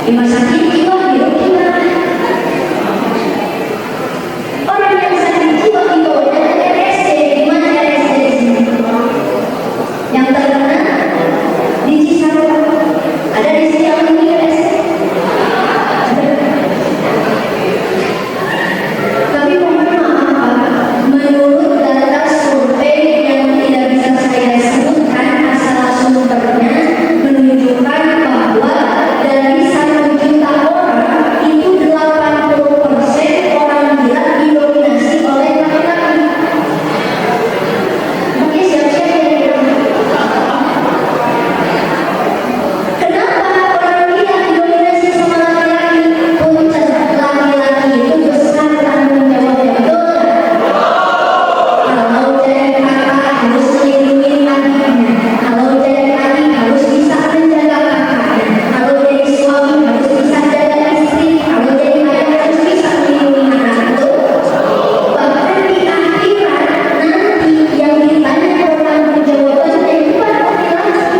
Rumah sakit jiwa itu gimana? Orang yang sakit jiwa itu ada RSC, di mana RSC di sini? Yang terkena di Cisarua. Ada di sini yang ini RSC. Tapi mohon maaf, menurut data survei yang tidak bisa saya sebutkan asal sumbernya menunjukkan bahwa dari 1 juta orang itu 80% orang gila didominasi oleh laki-laki. Makanya siap-siap ya. Kenapa orang gila didominasi sama laki-laki? Punten, laki-laki itu besar tanggung jawabnya, betul nggak? Kalau jadi kakak harus melindungi adiknya, kalau jadi adik harus bisa menjaga kakaknya, kalau jadi suami harus bisa jaga istri, kalau jadi ayah harus bisa melindungi anak, betul? Bahkan di akhirat nanti yang ditanya pertanggung jawabannya itu bukan laki-laki.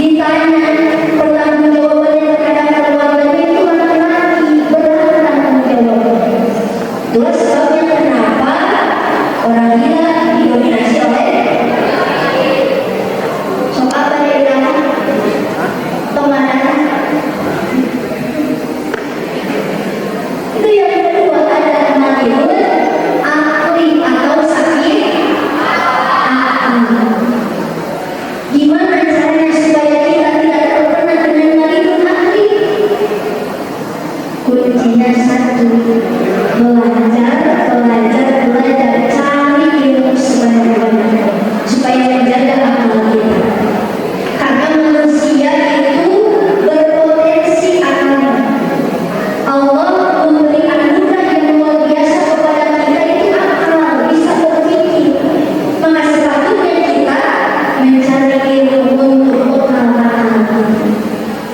Ditanya pertanggung jawabannya terhadap keluarganya itu laki-laki, berat tanggung jawabnya. Itulah sebabnya kenapa orang gila didominasi oleh sok apa dia bilang? Pemanasan. Itu yang kedua ada maridun akli atau sakit akli. Gimana caranya supaya kita tidak terkena dengan maridun akli? Kuncinya satu, belajar, cari ilmu sebanyak-banyaknya supaya menjaga akal kita. Karena manusia itu berpotensi akalnya. Allah memberi anugerah yang luar biasa kepada kita itu akal, bisa berpikir. Maka sepatutnya kita mencari ilmu untuk mengalahkan akal.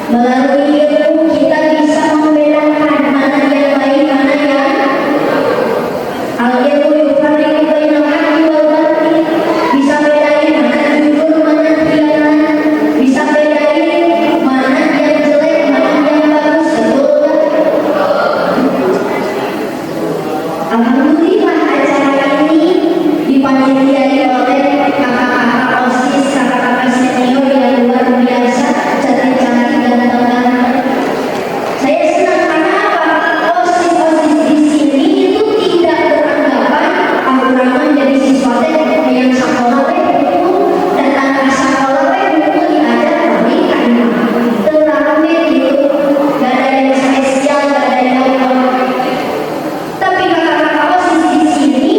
Melalui ilmu kita bisa membedakan mana yang baik, mana yang al-ilmu yufarriqu bainal haqqi wal batil. Bisa bedain mana jujur, mana khianat. Bisa bedain mana yang jelek, mana yang bagus, betul nggak? Alhamdulillah acara ini dipanitiai oleh kakak-kakak OSIS, kakak-kakak senior yang luar biasa, cantik-cantik dan ganteng. Saya senang karena apa? OSIS di sini itu tidak beranggapan aku jadi siswa yang sekolah itu datang ke sekolah itu diajar kami karena terame gitu, gak ada yang spesial, gak ada yang tapi kakak-kakak OSIS di sini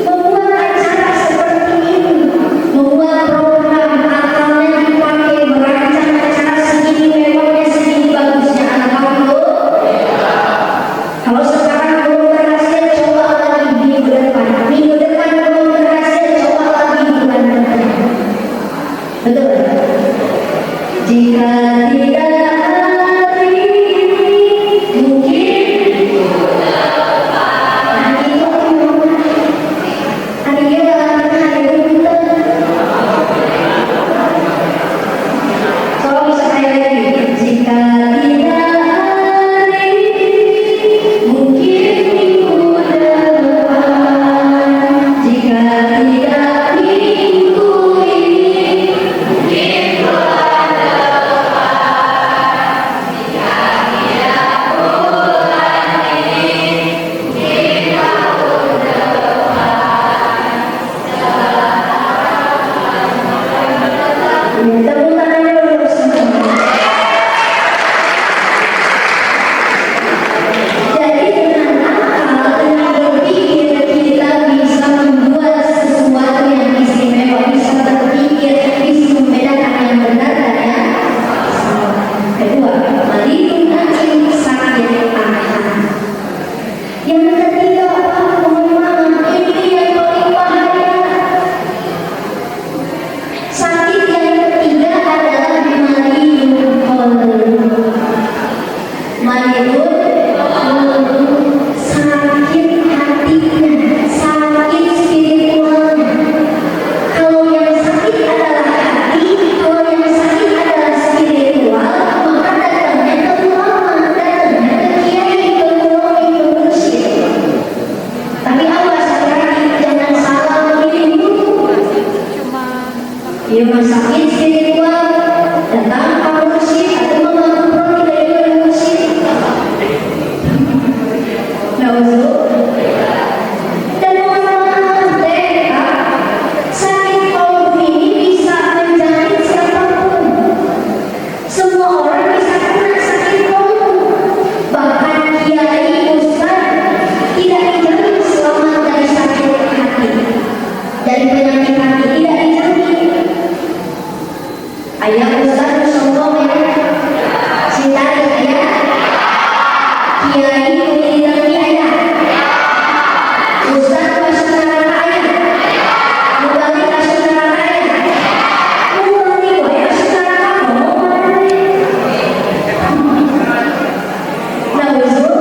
membuat acara seperti ini, membuat program, akalnya dipakai merancang acara segini mewahnya, segini bagusnya. Alhamdulillah. Kalau sekarang belum berhasil, coba lagi minggu depan. Minggu depan belum berhasil, coba lagi bulan depan. Betul? Jika tidak hari ini, mungkin hari itu hari ini hari itu. Tolong sekali lagi. Jika tidak hari ini, mungkin minggu depan. Jika tidak minggu ini, mungkin bulan depan. Semua orang bisa kena sakit paru. Bahkan kiai ustaz tidak dijamin selamat dari sakit hati, dari penyakit hati tidak dijamin. Ayah ustaz sombong ya, cinta ayah, kiai tidak ayah, ustaz masuk neraka ayah, mubalik masuk neraka ayah, mubalik ayah masuk neraka ngomong mana nih? Nah betul.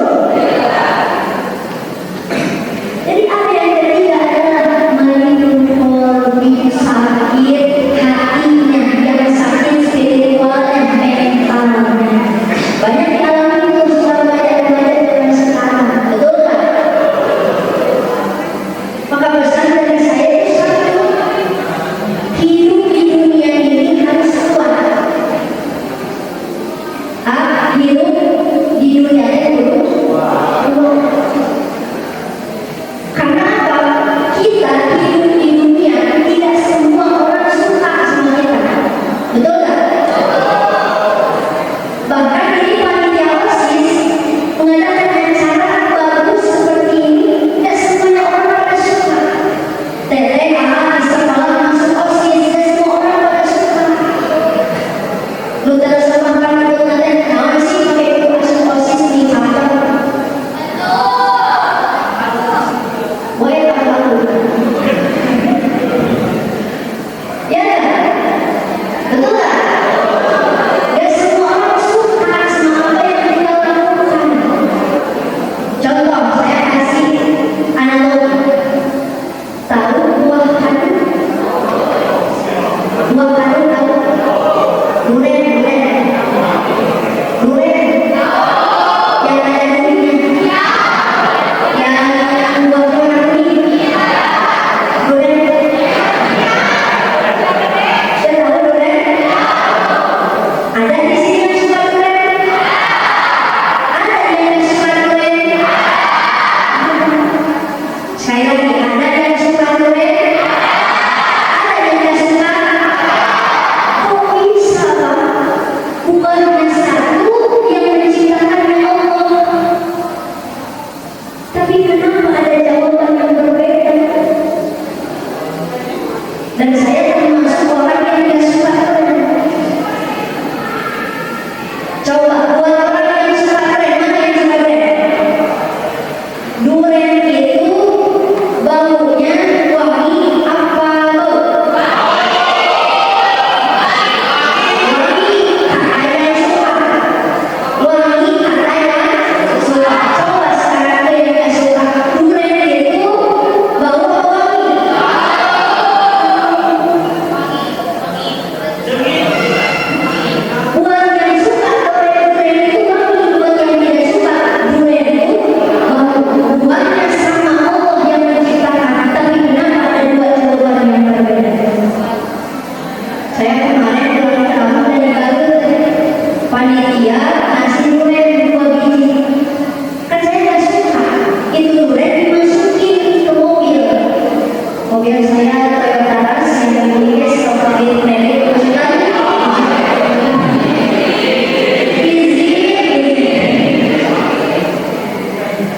Jadi apa yang ketiga adalah melindungi sakit hatinya, yang sakit spiritualnya, mentalnya. Banyak dialami itu selama remaja zaman sekarang, betul tak? Maka pesan dari saya itu satu, hidup di dunia ini harus kuat. Hidup di dunia ini kuat. Karena apa? Kita hidup di dunia, tidak semua orang suka sama kita, betul tak? Bahkan ini panitia OSIS mengadakan acara bagus seperti ini, tidak semuanya orang pada suka. Tete di sekolah masuk OSIS, tidak semua orang pada suka. Lu terus sama kan itu nanti, nah sih pakai itu masuk OSIS di kantor. Boleh tak tahu? Ya kan? Betul tak? Gak semua orang suka sama apa yang kita lakukan. Contoh, saya kasih analogi. Tahu buah kadu? Buah kadu tahu? Durian. Yang ada durinya. Yang buah warna kuning. Durian. Saya tahu durian. Ada di sini yang suka durian? Ada yang suka durian? Sekali lagi, ada yang suka durian? Ada yang tidak suka? Kok bisa, Pak? Bukannya satu yang menciptakan Allah, tapi kenapa ada jawaban yang berbeda? Dan saya termasuk orang yang tidak suka durian. Coba buat orang yang suka durian, mana yang suka durian? Durian itu baunya wangi apa bau? Wangi, ada yang suka. Wangi, ada yang suka. Coba sekarang ada yang tidak suka. Durian itu bau apa wangi? Buat yang suka durian itu wangi, buat yang tidak suka durian itu bau. Buatnya sama Allah yang menciptakan, tapi kenapa ada dua jawaban yang berbeda? Saya kemarin pulang kampung dari Garut, panitia ngasih durian 2 biji. Kan saya nggak suka, itu durian dimasukin ke mobil. Mobil saya Toyota Rush yang dimiliki sebagai merek nasional.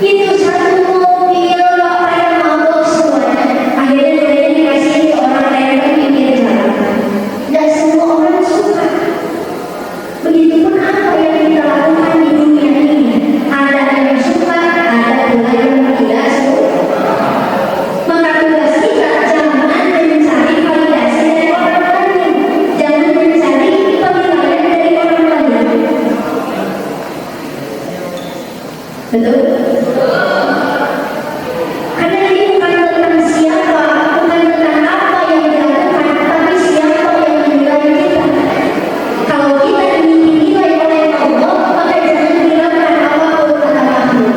Itu satu mobil bapak yang mabok semuanya. Akhirnya durian dikasih ke orang lain di pinggir jalan. Dan semua orang suka. Begitupun apa yang kita lakukan di dunia ini. Ada yang suka, ada pula yang tidak suka. Maka tugas kita jangan mencari validasi dari orang lain. Jangan mencari penilaian dari orang lain. Betul? Karena ini bukan tentang siapa, bukan tentang apa yang dilakukan, tapi siapa yang menilai kita. Kalau kita dinilai oleh Allah, maka jangan hilangkan apapun kata makhluk.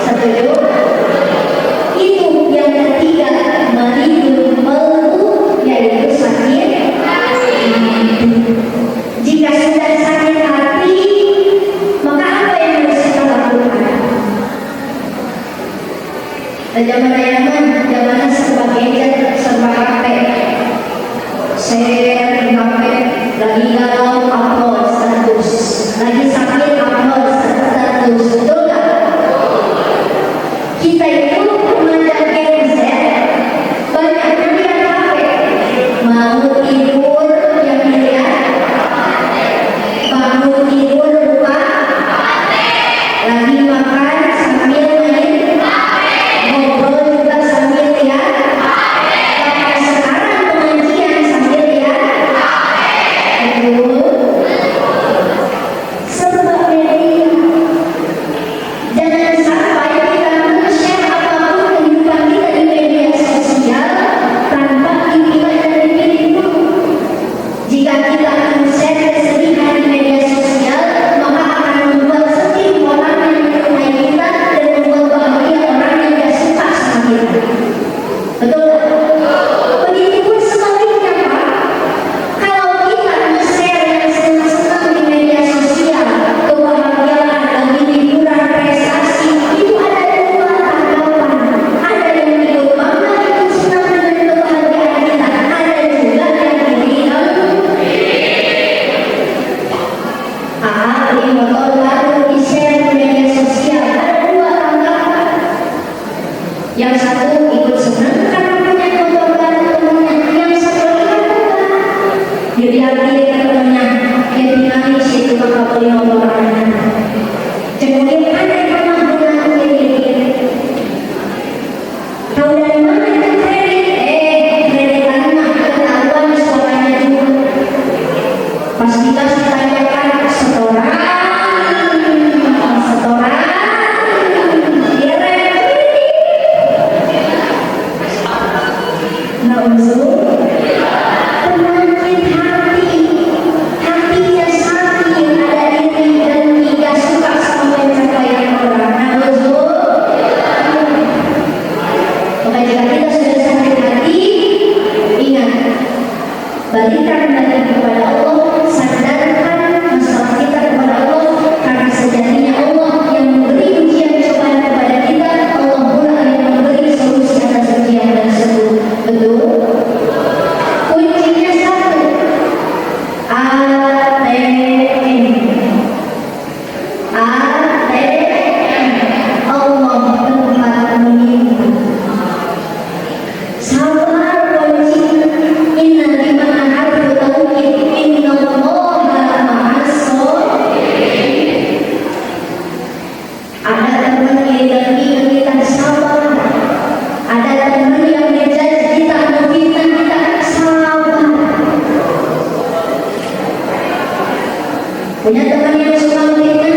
Setuju? Itu yang ketiga, melindungi, yaitu sakit hati. Jika sudah sakit hati, maka apa yang harus kita lakukan? Zaman zaman serba gadget, serba HP, share di HP, lagi galau upload status. oleh orang. Kemudian ada yang pernah bilang kredit. Tahu dari mana itu kredit? Kredit karena ketahuan suaranya juga. Pas dikasih tanyakan setoran, penyakit hatinya sapi yang ada iri dan tidak suka sama pencapaian orang. Maka jika kita sudah sakit hati, ingat, balikan diri kepada Allah, sadarkan masalah kita kepada Allah, karena sejatinya Allah yang memberi ujian cobaan kepada kita, Allah pula yang memberi solusi atas ujian tersebut. Betul? Kuncinya satu, ATM. Allah tempat menunggu. Sabar kunci. Inna liman harfu tauhid. Inna Allaha ma'as sholihin. Ada teman yang kita sabar. Ada teman yang menjadi kita memfitnah kita, sabar. Punya teman yang suka memfitnah